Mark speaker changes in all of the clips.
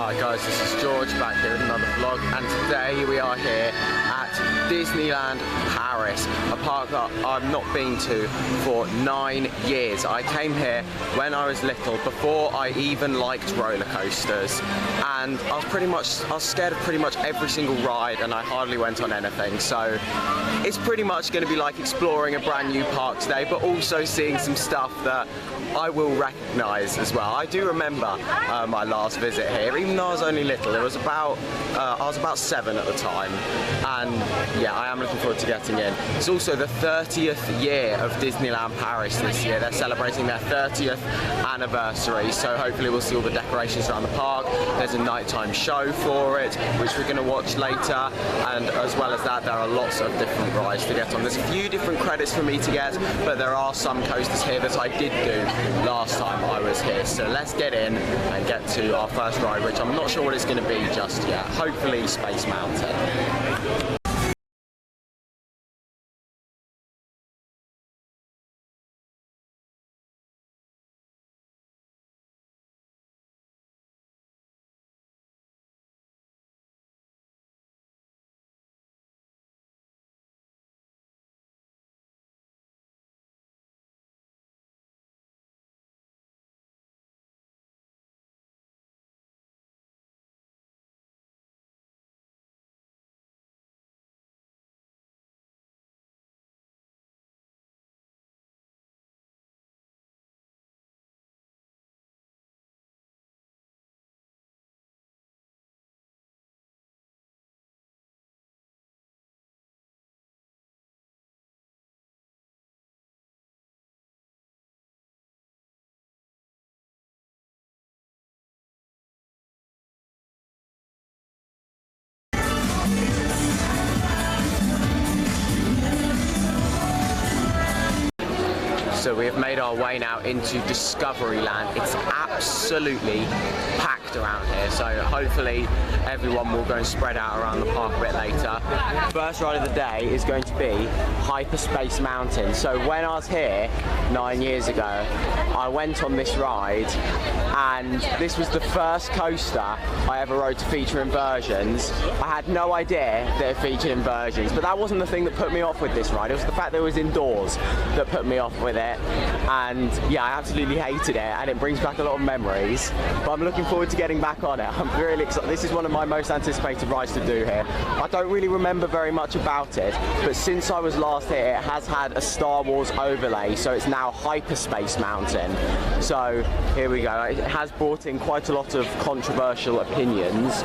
Speaker 1: Hi guys, this is George back here with another vlog, and today we are here at Disneyland Paris, a park that I've not been to for 9 years. I came here when I was little, before I even liked roller coasters, and I was scared of pretty much every single ride, and I hardly went on anything. So it's pretty much going to be like exploring a brand new park today, but also seeing some stuff that I will recognise as well. I do remember my last visit here, even though I was only little. It was about I was about 7 at the time, and yeah, I am looking forward to getting in. It's also the 30th year of Disneyland Paris this year. They're celebrating their 30th anniversary, so hopefully we'll see all the decorations around the park. There's a nighttime show for it, which we're going to watch later, and as well as that, there are lots of different rides to get on. There's a few different credits for me to get, but there are some coasters here that I did do last time I was here. So let's get in and get to our first ride, which I'm not sure what it's going to be just yet. Hopefully Space Mountain. So we have made our way now into Discoveryland. It's absolutely packed around here, so hopefully everyone will go and spread out around the park a bit later. First ride of the day is going to be Hyperspace Mountain. So when I was here 9 years ago, I went on this ride, and this was the first coaster I ever rode to feature inversions. I had no idea that it featured inversions, but that wasn't the thing that put me off with this ride. It was the fact that it was indoors that put me off with it. And yeah, I absolutely hated it, and it brings back a lot of memories, but I'm looking forward to getting back on it. I'm really excited. This is one of my most anticipated rides to do here. I don't really remember very much about it, but since I was last here, it has had a Star Wars overlay, so it's now Hyperspace Mountain. So here we go. It has brought in quite a lot of controversial opinions,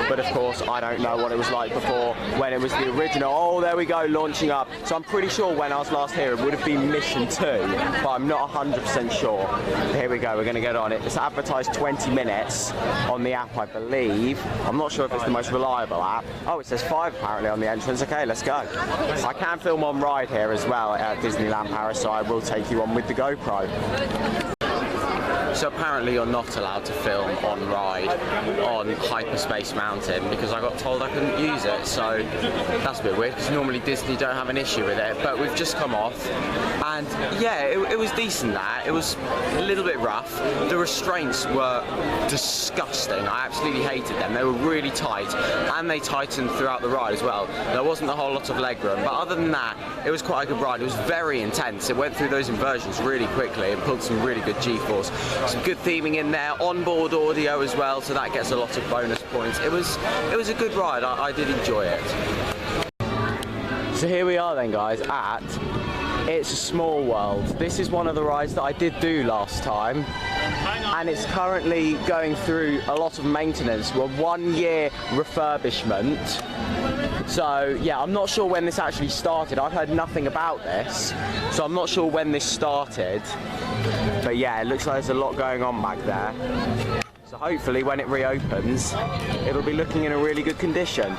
Speaker 1: but of course I don't know what it was like before when it was the original. Oh, there we go, launching up. So I'm pretty sure when I was last here it would have been Mission 2, but I'm not 100% sure. Here we go, we're going to get on it. It's advertised 20 minutes on the app, I believe. I'm not sure if it's the most reliable app. Oh, it says 5 apparently on the entrance. Okay, let's go. I can film on ride here as well at Disneyland Paris, so I will take you on with the GoPro. So apparently you're not allowed to film on ride on Hyperspace Mountain, because I got told I couldn't use it, so that's a bit weird, because normally Disney don't have an issue with it. But we've just come off, and yeah, it was decent. That it was a little bit rough. The restraints were disgusting. I absolutely hated them. They were really tight, and they tightened throughout the ride as well. There wasn't a whole lot of leg room, but other than that, it was quite a good ride. It was very intense. It went through those inversions really quickly and pulled some really good G-force. Some good theming in there, onboard audio as well, so that gets a lot of bonus points. It was a good ride. I did enjoy it. So here we are then, guys, at It's a Small World. This is one of the rides that I did do last time, and it's currently going through a lot of maintenance. Well, 1 year refurbishment. So yeah, I'm not sure when this actually started. I've heard nothing about this, so I'm not sure when this started. But yeah, it looks like there's a lot going on back there. So hopefully when it reopens, it'll be looking in a really good condition.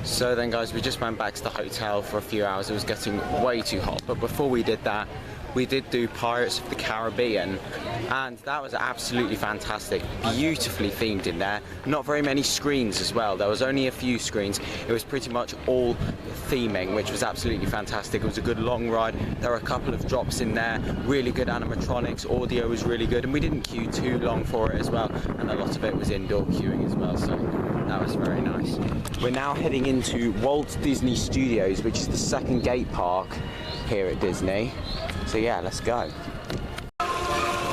Speaker 1: So then guys, we just went back to the hotel for a few hours. It was getting way too hot, but before we did that, we did do Pirates of the Caribbean, and that was absolutely fantastic. Beautifully themed in there. Not very many screens as well. There was only a few screens. It was pretty much all theming, which was absolutely fantastic. It was a good long ride. There were a couple of drops in there. Really good animatronics. Audio was really good, and we didn't queue too long for it as well. And a lot of it was indoor queuing as well, so that was very nice. We're now heading into Walt Disney Studios, which is the second gate park here at Disney. So yeah, let's go.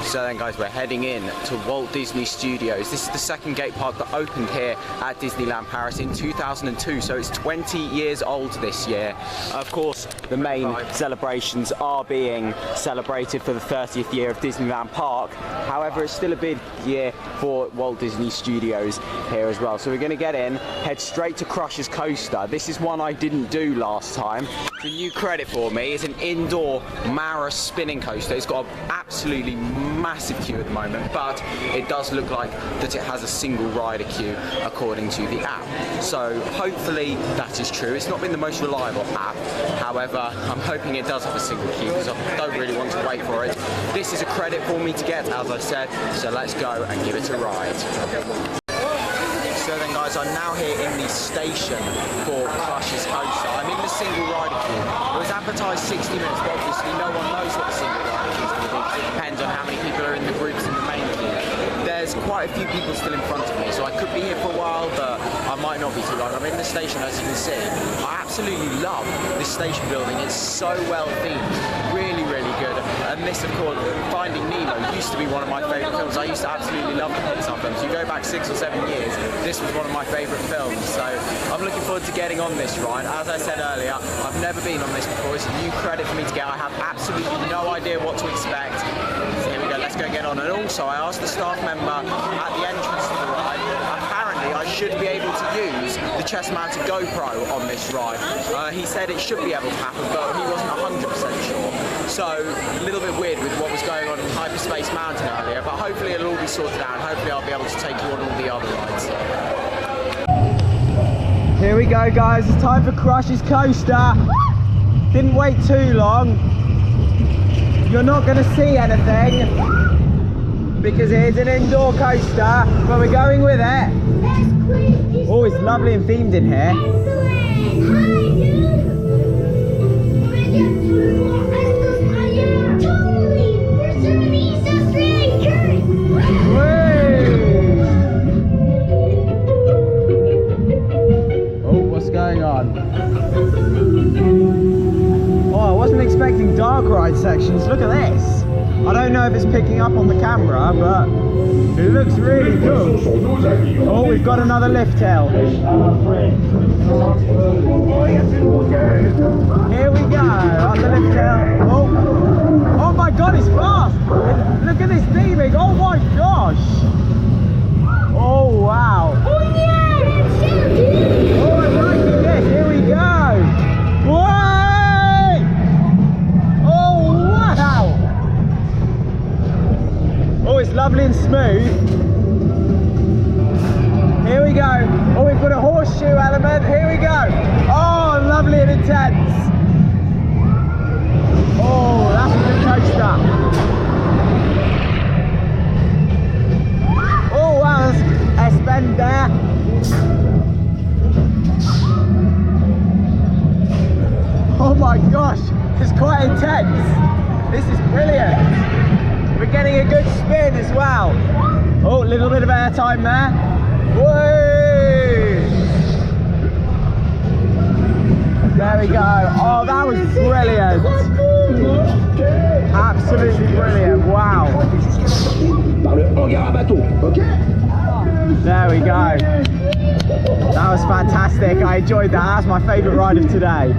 Speaker 1: So then guys, we're heading in to Walt Disney Studios. This is the second gate park that opened here at Disneyland Paris in 2002, so it's 20 years old this year. Of course, the main celebrations are being celebrated for the 30th year of Disneyland Park. However, it's still a big year for Walt Disney Studios here as well. So we're going to get in, head straight to Crush's Coaster. This is one I didn't do last time. The new credit for me is an indoor Manor spinning coaster. It's got an absolutely massive queue at the moment, but it does look like that it has a single rider queue according to the app. So hopefully that is true. It's not been the most reliable app. However, I'm hoping it does have a single queue because I don't really want to wait for it. This is a credit for me to get, as I said, so let's go and give it a ride. So then guys, I'm now here in the station for Crush's Coaster. I'm in the single rider queue. It was advertised 60 minutes, but obviously no one knows what the single rider queue is going to be because it depends on how many people are in the groups in the main queue. There's quite a few people still in front of me, so I could be here for a while, but I might not be too long. I'm in the station, as you can see. I absolutely love this station building. It's so well themed, really, really good. And this, of course, Finding Nemo used to be one of my favourite films. I used to absolutely love the Pixar films. You go back 6 or 7 years, this was one of my favourite films. So I'm looking forward to getting on this ride. As I said earlier, I've never been on this before. It's a new credit for me to get. I have absolutely no idea what to expect. So here we go, let's go get on. And also, I asked the staff member at the entrance to the ride, apparently I should be able to use the chest-mounted GoPro on this ride. He said it should be able to happen, but he wasn't 100% sure. So a little bit weird with what was going on in Hyperspace Mountain earlier, but hopefully it'll all be sorted out and hopefully I'll be able to take you on all the other rides. Here we go guys, it's time for Crush's Coaster. Didn't wait too long. You're not going to see anything because it is an indoor coaster, but we're going with it. Oh, it's lovely and themed in here. Expecting dark ride sections. Look at this. I don't know if it's picking up on the camera, but it looks really cool. Oh, we've got another lift hill. Here we go on the lift hill. Oh my god, it's fast. Look at this theming. Oh my gosh. Oh wow. Oh yeah, that's so good. Oh, I'm liking this. Here we go. Whoa. Oh, it's lovely and smooth. Here we go. Oh, we've got a horseshoe element. Here we go. Oh, lovely and intense. Oh, that's a good coaster. Oh, wow, there's a bend there. Oh my gosh, it's quite intense. This is brilliant. We're getting a good spin as well. Oh, a little bit of air time there. Whee! There we go. Oh, that was brilliant. Absolutely brilliant. Wow. There we go. That was fantastic. I enjoyed that. That's my favourite ride of today.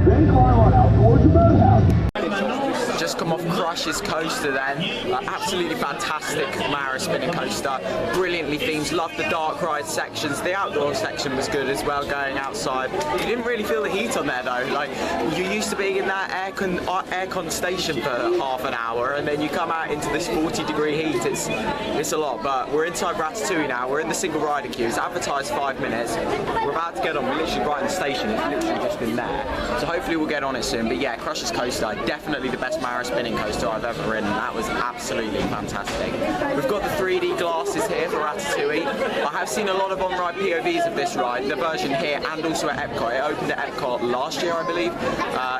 Speaker 1: Just come off Crush's Coaster then. Absolutely fantastic Manor spinning coaster. Brilliantly themed. Loved the dark ride sections. The outdoor section was good as well, going outside. You didn't really feel the heat on there though. Like, you're used to being in that aircon station for half an hour and then you come out into this 40-degree heat. It's a lot, but we're inside Ratatouille now. We're in the single rider queue. It's advertised 5 minutes. We're about to get on. We're literally right in the station. It's literally just in there. So hopefully we'll get on it soon. But yeah, Crush's Coaster, definitely the best Manor spinning coaster I've ever ridden. That was absolutely fantastic. We've got the 3D glasses here for Ratatouille. I have seen a lot of on-ride POVs of this ride, the version here and also at Epcot. It opened at Epcot last year, I believe.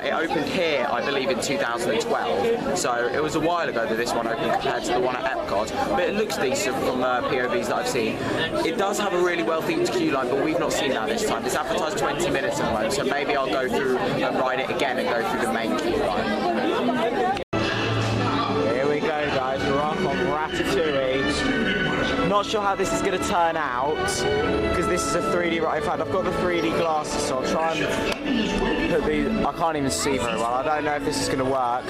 Speaker 1: It opened here, I believe, in 2012. So it was a while ago that this one opened compared to the one at Epcot. But it looks decent from POVs that I've seen. It does have a really well-themed queue line, but we've not seen that this time. It's advertised 20 minutes at the moment, so maybe I'll go through and ride it again and go through the main queue line. Here we go, guys. We're off on Ratatouille. Not sure how this is going to turn out because this is a 3D ride. In fact, I've got the 3D glasses, so I'll try and put these. I can't even see very well. I don't know if this is going to work.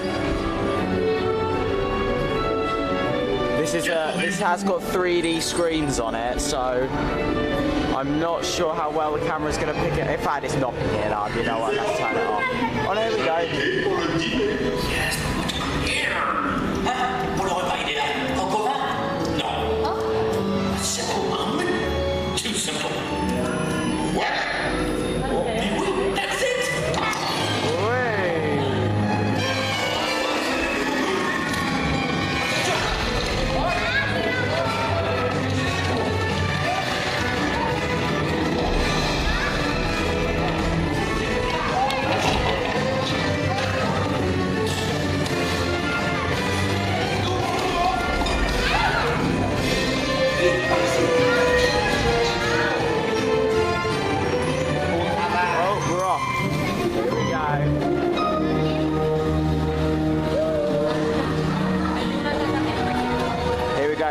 Speaker 1: This has got 3D screens on it, so I'm not sure how well the camera's going to pick it. In fact, it's not picking it up. You know what? Let's turn it off. Oh, there we go.
Speaker 2: Too simple.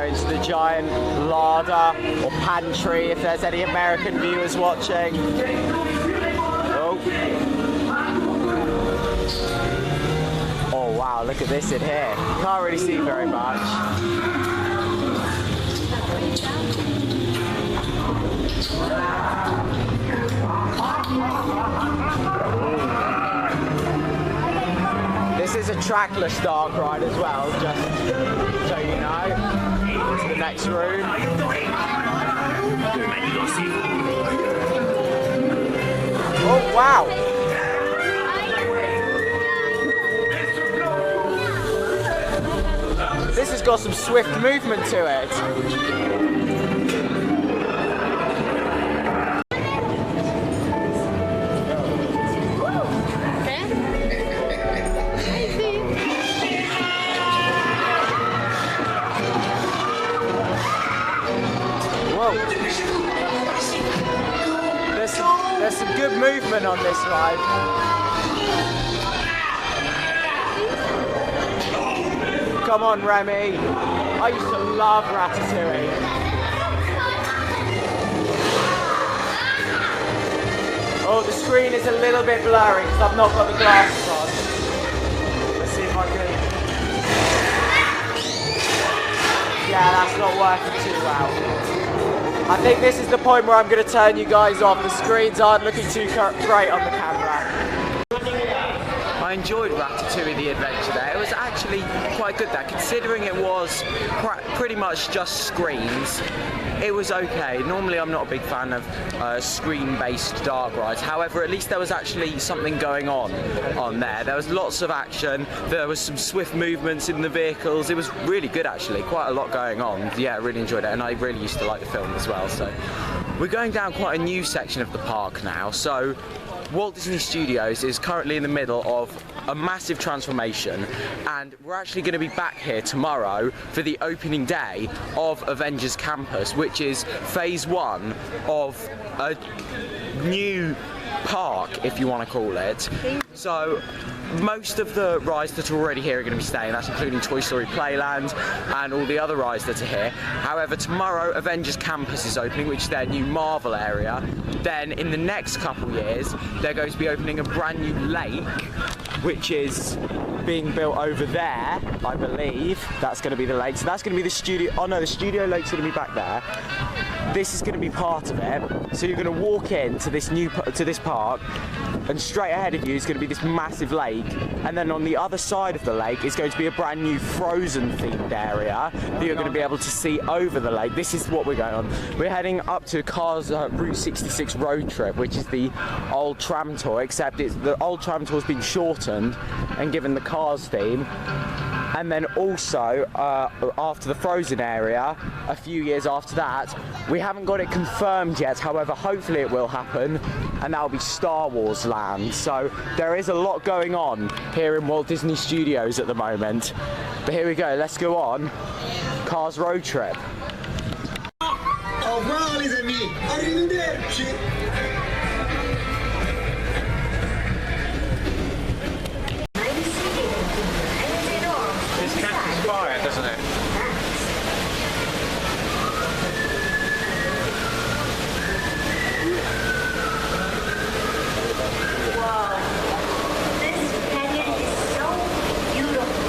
Speaker 1: Into the giant larder or pantry if there's any American viewers watching. Oh wow, look at this in here. Can't really see very much. This is a trackless dark ride as well, just so you know. To the next room. Oh wow! This has got some swift movement to it. There's some good movement on this ride. Come on, Remy. I used to love Ratatouille. Oh, the screen is a little bit blurry because I've not got the glasses on. Let's see if I can. Yeah, that's not working too well. I think this is the point where I'm going to turn you guys off. The screens aren't looking too great on the camera. I enjoyed Ratatouille the adventure there. It was actually quite good there, considering it was pretty much just screens. It was okay. Normally I'm not a big fan of screen-based dark rides. However, at least there was actually something going on there. There was lots of action. There was some swift movements in the vehicles. It was really good actually. Quite a lot going on. Yeah, I really enjoyed it, and I really used to like the film as well. So we're going down quite a new section of the park now. So Walt Disney Studios is currently in the middle of a massive transformation, and we're actually going to be back here tomorrow for the opening day of Avengers Campus, which is phase 1 of a new park, if you want to call it. So most of the rides that are already here are going to be staying. That's including Toy Story Playland and all the other rides that are here. However, tomorrow Avengers Campus is opening, which is their new Marvel area. Then in the next couple years they're going to be opening a brand new lake, which is being built over there, I believe. That's going to be the lake. So that's going to be the studio. Oh no, the studio lake's going to be back there. This is going to be part of it. So you're going to walk into this park, and straight ahead of you is going to be this massive lake, and then on the other side of the lake is going to be a brand new Frozen themed area that you're going to be able to see over the lake. This is what we're going on. We're heading up to Cars Route 66 road trip, which is the old tram tour, except the old tram tour's been shortened and given the Cars theme. And then also, after the Frozen area, a few years after that, we haven't got it confirmed yet, however, hopefully it will happen, and that'll be Star Wars Land. So there is a lot going on here in Walt Disney Studios at the moment. But here we go, let's go on Cars Road Trip.
Speaker 3: Au revoir les amis, arrivederci.
Speaker 1: This catches fire, doesn't it?
Speaker 4: Wow, this canyon is so beautiful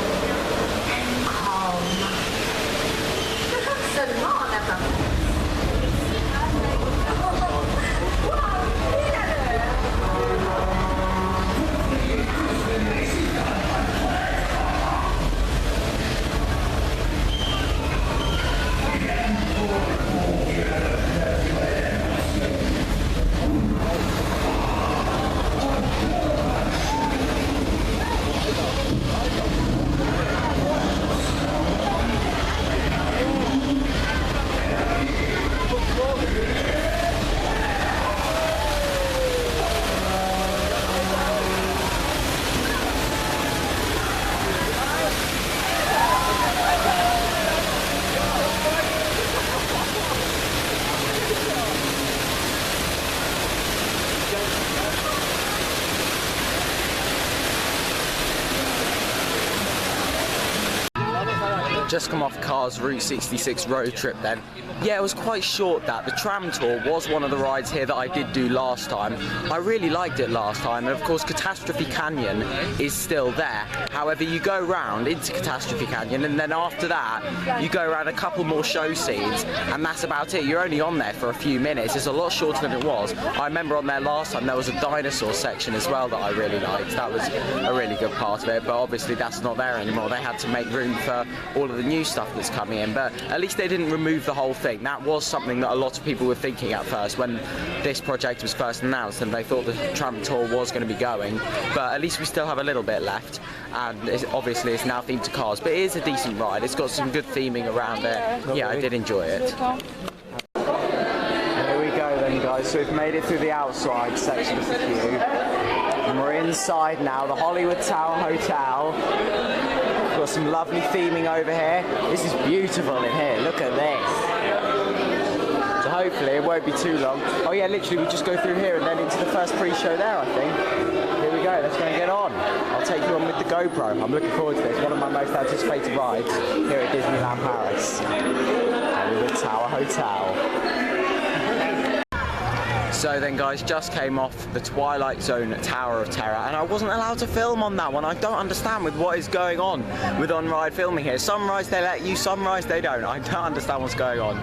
Speaker 4: and calm. Seulement on a pas.
Speaker 1: Just come off Cars Route 66 road trip then. Yeah, it was quite short that. The tram tour was one of the rides here that I did do last time. I really liked it last time, and of course Catastrophe Canyon is still there. However, you go round into Catastrophe Canyon, and then after that you go around a couple more show scenes, and that's about it. You're only on there for a few minutes. It's a lot shorter than it was. I remember on there last time there was a dinosaur section as well that I really liked. That was a really good part of it, but obviously that's not there anymore. They had to make room for all of the new stuff that's coming in, but at least they didn't remove the whole thing. That was something that a lot of people were thinking at first when this project was first announced, and they thought the tram tour was going to be going, but at least we still have a little bit left, and obviously it's now themed to cars, but it is a decent ride. It's got some good theming around it. Yeah, I did enjoy it. Here we go then, guys. So we've made it through the outside section of the queue, and we're inside now, the Hollywood Tower Hotel. Got some lovely theming over here. This is beautiful in here. Look at this. So hopefully it won't be too long. Oh yeah, literally we just go through here and then into the first pre-show there, I think. Here we go. Let's go and get on. I'll take you on with the GoPro. I'm looking forward to this. One of my most anticipated rides here at Disneyland Paris. Hollywood Tower Hotel. So then guys, just came off the Twilight Zone Tower of Terror, and I wasn't allowed to film on that one. I don't understand with what is going on with on-ride filming here. Some rides they let you, some rides they don't. I don't understand what's going on.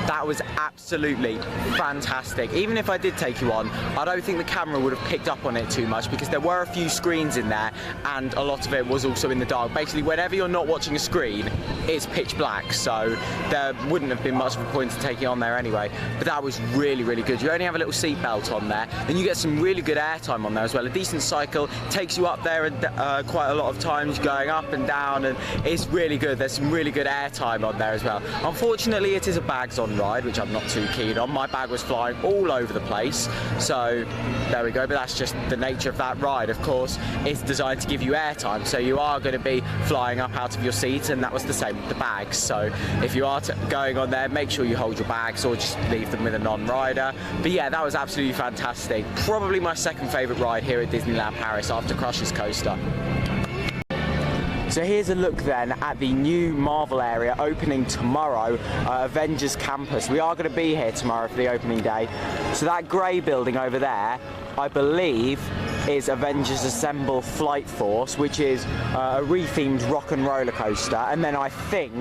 Speaker 1: That was absolutely fantastic. Even if I did take you on, I don't think the camera would have picked up on it too much, because there were a few screens in there and a lot of it was also in the dark. Basically, whenever you're not watching a screen, it's pitch black, so there wouldn't have been much of a point to taking on there anyway. But that was really, really good. You only have a little seat belt on there, then you get some really good airtime on there as well. A decent cycle takes you up there, and quite a lot of times going up and down, and it's really good. There's some really good airtime on there as well. Unfortunately, it is a bags on ride, which I'm not too keen on. My bag was flying all over the place, so there we go. But that's just the nature of that ride. Of course, it's designed to give you airtime, so you are going to be flying up out of your seat, and that was the same with the bags. So if you are going on there, make sure you hold your bags or just leave them with a non-rider. But yeah, that was absolutely fantastic. Probably my second favourite ride here at Disneyland Paris after Crush's Coaster. So here's a look then at the new Marvel area opening tomorrow, Avengers Campus. We are going to be here tomorrow for the opening day. So that grey building over there, I believe, is Avengers Assemble Flight Force, which is a rethemed rock and roller coaster. And then I think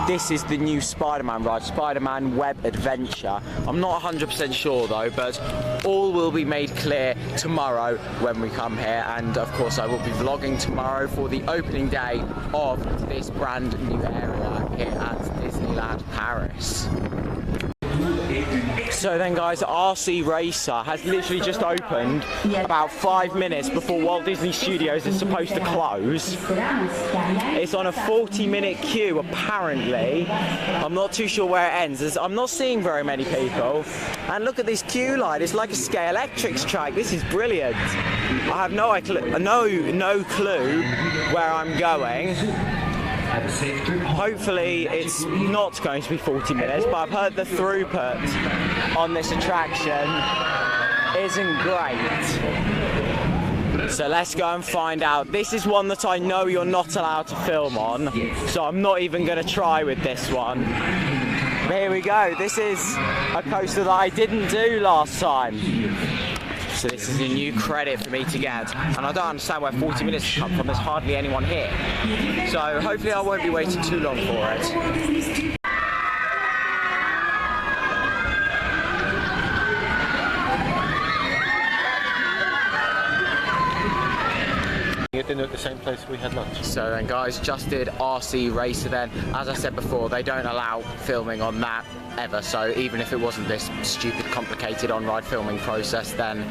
Speaker 1: this is the new Spider-Man ride, Spider-Man Web Adventure. I'm not 100% sure though, but all will be made clear tomorrow when we come here. And of course I will be vlogging tomorrow for the opening day of this brand new area here at Disneyland Paris. So then guys, RC Racer has literally just opened about 5 minutes before Walt Disney Studios is supposed to close. It's on a 40-minute queue apparently. I'm not too sure where it ends. I'm not seeing very many people. And look at this queue line, it's like a Scale Electrics track. This is brilliant. I have no clue where I'm going. Hopefully it's not going to be 40 minutes, but I've heard the throughput on this attraction isn't great. So let's go and find out. This is one that I know you're not allowed to film on, so I'm not even going to try with this one. But here we go. This is a coaster that I didn't do last time. So this is a new credit for me to get, and I don't understand where 40 minutes has come from. There's hardly anyone here. So hopefully I won't be waiting too long for it.
Speaker 5: Get dinner at the same place we had lunch.
Speaker 1: So then guys, just did RC Racer then. As I said before, they don't allow filming on that ever, so even if it wasn't this stupid complicated on-ride filming process, then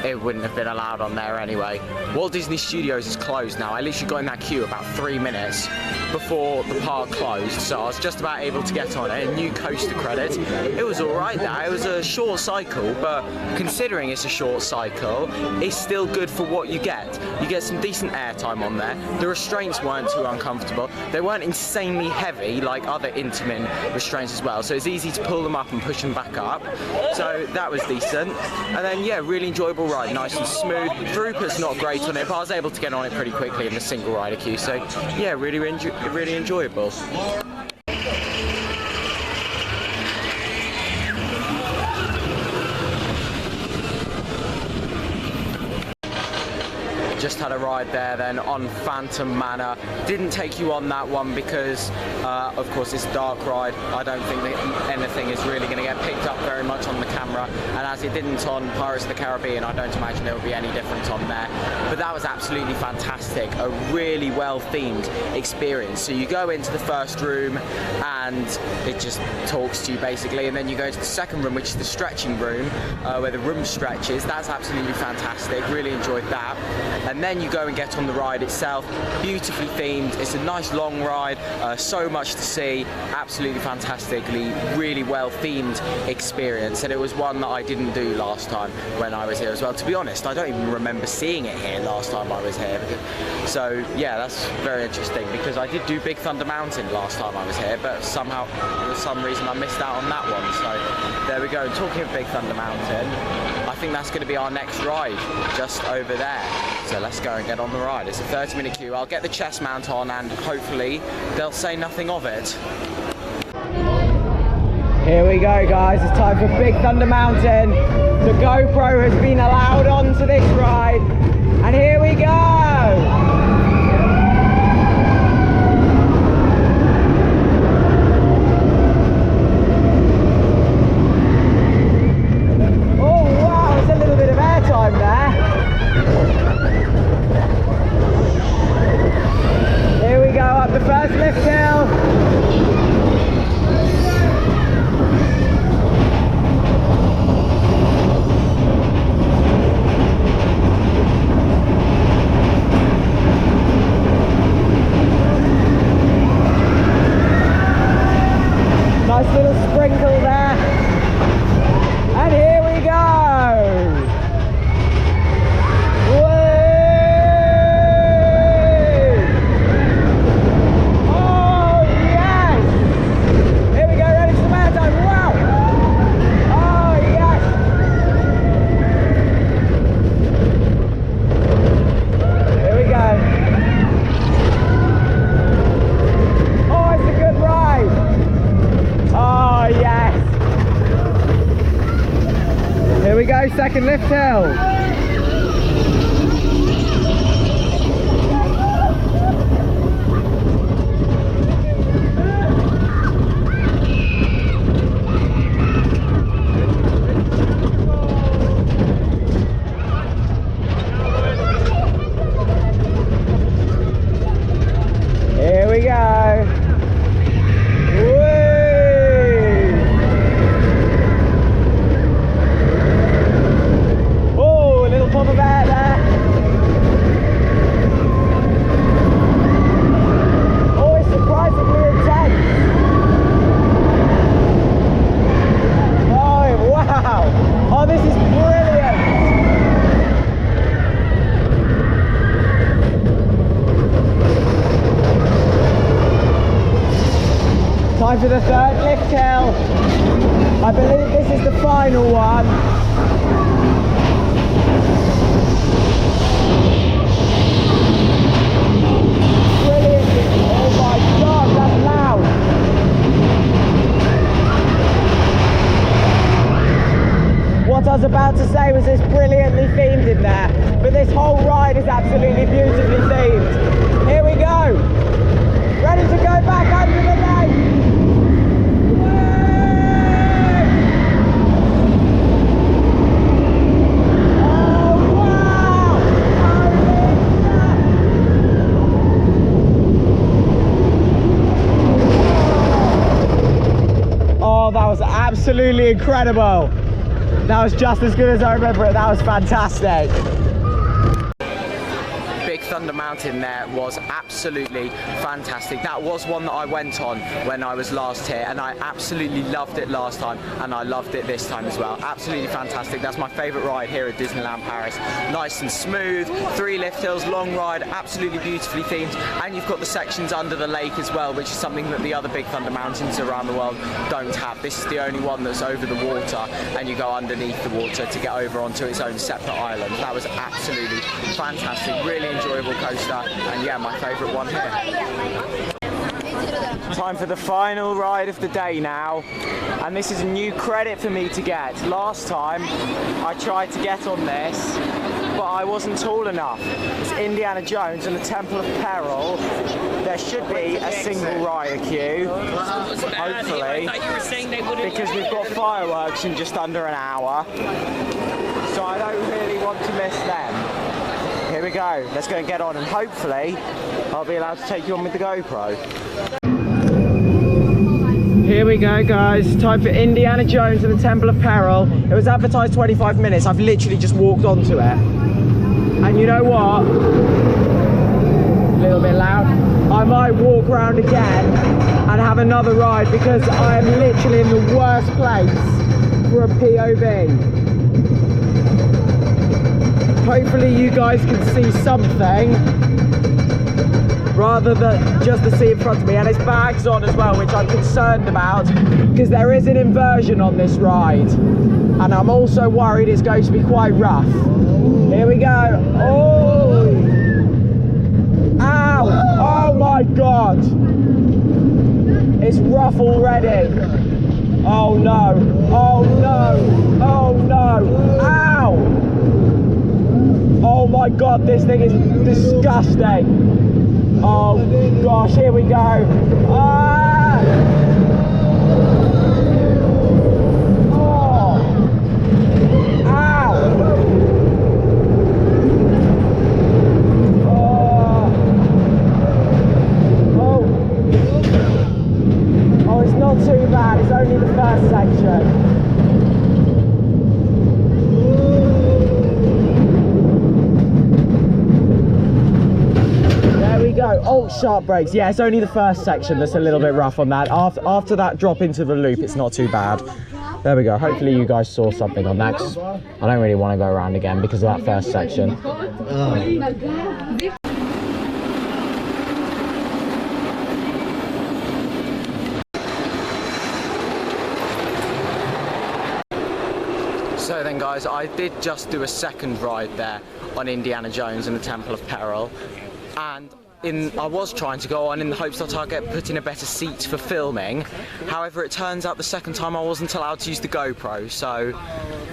Speaker 1: it wouldn't have been allowed on there anyway. Walt Disney Studios is closed now. I literally got in that queue about 3 minutes before the park closed, so I was just about able to get on it. A new coaster credit. It was alright there. It was a short cycle, but considering it's a short cycle, it's still good for what you get. You get some decent airtime on there. The restraints weren't too uncomfortable. They weren't insanely heavy like other Intamin restraints as well, so it's easy to pull them up and push them back up, so that was decent. And then yeah, really enjoyable ride, nice and smooth. Throughput's not great on it, but I was able to get on it pretty quickly in the single rider queue, so yeah, really enjoyable. Just had a ride there then on Phantom Manor. Didn't take you on that one because of course it's a dark ride. I don't think that anything is really going to get picked up very much on the camera, and as it didn't on Pirates of the Caribbean, I don't imagine it will be any different on there. But that was absolutely fantastic, a really well themed experience. So you go into the first room and it just talks to you basically, and then you go to the second room, which is the stretching room, where the room stretches. That's absolutely fantastic, really enjoyed that. And then you go and get on the ride itself, beautifully themed. It's a nice long ride, so much to see, absolutely fantastically, really well themed experience. And it was one that I didn't do last time when I was here as well. To be honest, I don't even remember seeing it here last time I was here. So yeah, that's very interesting because I did do Big Thunder Mountain last time I was here, but somehow, for some reason, I missed out on that one. So there we go. Talking of Big Thunder Mountain, I think that's going to be our next ride, just over there. So let's go and get on the ride. It's a 30-minute queue. I'll get the chest mount on and hopefully they'll say nothing of it. Here we go guys, it's time for Big Thunder Mountain. The GoPro has been allowed onto this ride and here we go! Second lift hill. Here we go. Whee! Time for the third lift hill. I believe this is the final one. Brilliant. Oh my God, that's loud. What I was about to say was it's brilliantly themed in there, but this whole ride is absolutely beautifully themed. Here we go. Ready to go back under the lake. Oh, that was absolutely incredible. That was just as good as I remember it. That was fantastic. Big Thunder Mountain there was absolutely fantastic. That was one that I went on when I was last here, and I absolutely loved it last time, and I loved it this time as well. Absolutely fantastic. That's my favourite ride here at Disneyland Paris. Nice and smooth, 3 lift hills, long ride, absolutely beautifully themed, and you've got the sections under the lake as well, which is something that the other Big Thunder Mountains around the world don't have. This is the only one that's over the water, and you go underneath the water to get over onto its own separate island. That was absolutely fantastic, really enjoyable coaster, and yeah, my favourite one here. Time for the final ride of the day now, and this is a new credit for me to get. Last time I tried to get on this, but I wasn't tall enough. It's Indiana Jones and the Temple of Peril. There should be a single rider queue, hopefully, because we've got fireworks in just under an hour, so I don't really want to miss them. Here we go, let's go and get on, and hopefully I'll be allowed to take you on with the GoPro. Here we go, guys, time for Indiana Jones and the Temple of Peril. It was advertised 25 minutes, I've literally just walked onto it. And you know what? A little bit loud. I might walk around again and have another ride, because I am literally in the worst place for a POV. Hopefully you guys can see something rather than just the sea in front of me, and it's bags on as well, which I'm concerned about because there is an inversion on this ride, and I'm also worried it's going to be quite rough. Here we go. Oh! Ow! Oh my God! It's rough already. Oh no! Oh no! Oh no! Ow! Oh my God, this thing is disgusting. Oh gosh, here we go. Ah! Oh! Ow! Oh! Oh! Oh, it's not too bad. It's only the first section. Go. Oh, sharp brakes. Yeah, it's only the first section that's a little bit rough on that. After that drop into the loop, it's not too bad. There we go. Hopefully you guys saw something on that, 'cause I don't really want to go around again because of that first section. So then guys, I did just do a second ride there on Indiana Jones and the Temple of Peril, and I was trying to go on in the hopes that I'd get put in a better seat for filming. However, it turns out the second time I wasn't allowed to use the GoPro, so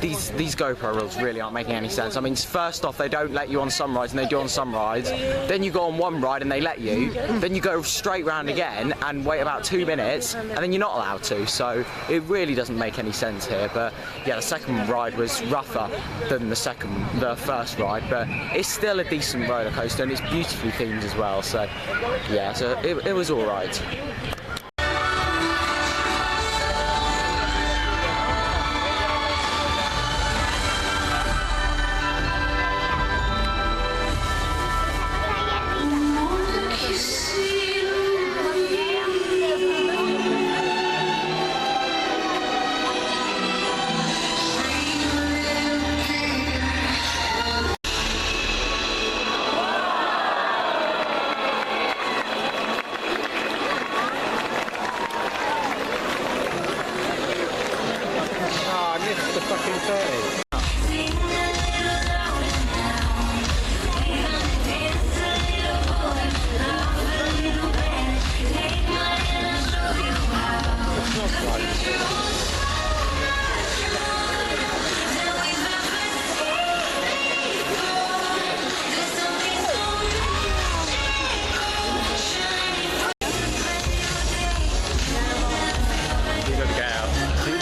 Speaker 1: these GoPro rules really aren't making any sense. I mean, first off, they don't let you on some rides and they do on some rides. Then you go on one ride and they let you. Then you go straight round again and wait about 2 minutes, and then you're not allowed to. So it really doesn't make any sense here. But yeah, the second ride was rougher than the first ride, but it's still a decent roller coaster and it's beautifully themed as well. So yeah, so it was all right.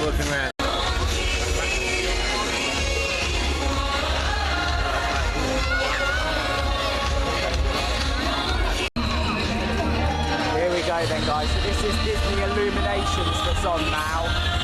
Speaker 5: walking around.
Speaker 1: Here we go then, guys. So this is Disney Illuminations that's on now.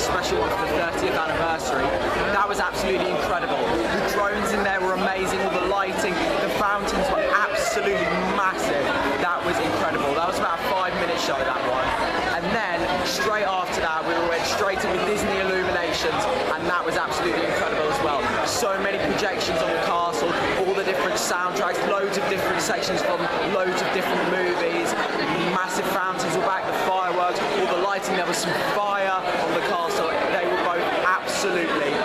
Speaker 1: special one for the 30th anniversary. That was absolutely incredible. The drones in there were amazing, all the lighting, the fountains were absolutely massive. That was incredible. That was about a 5-minute show, that one. And then, straight after that, we went straight into Disney Illuminations, and that was absolutely incredible as well. So many projections on the castle, all the different soundtracks, loads of different sections from loads of different movies, massive fountains were back, the fireworks, all the lighting, there was some fire on the castle. They were both absolutely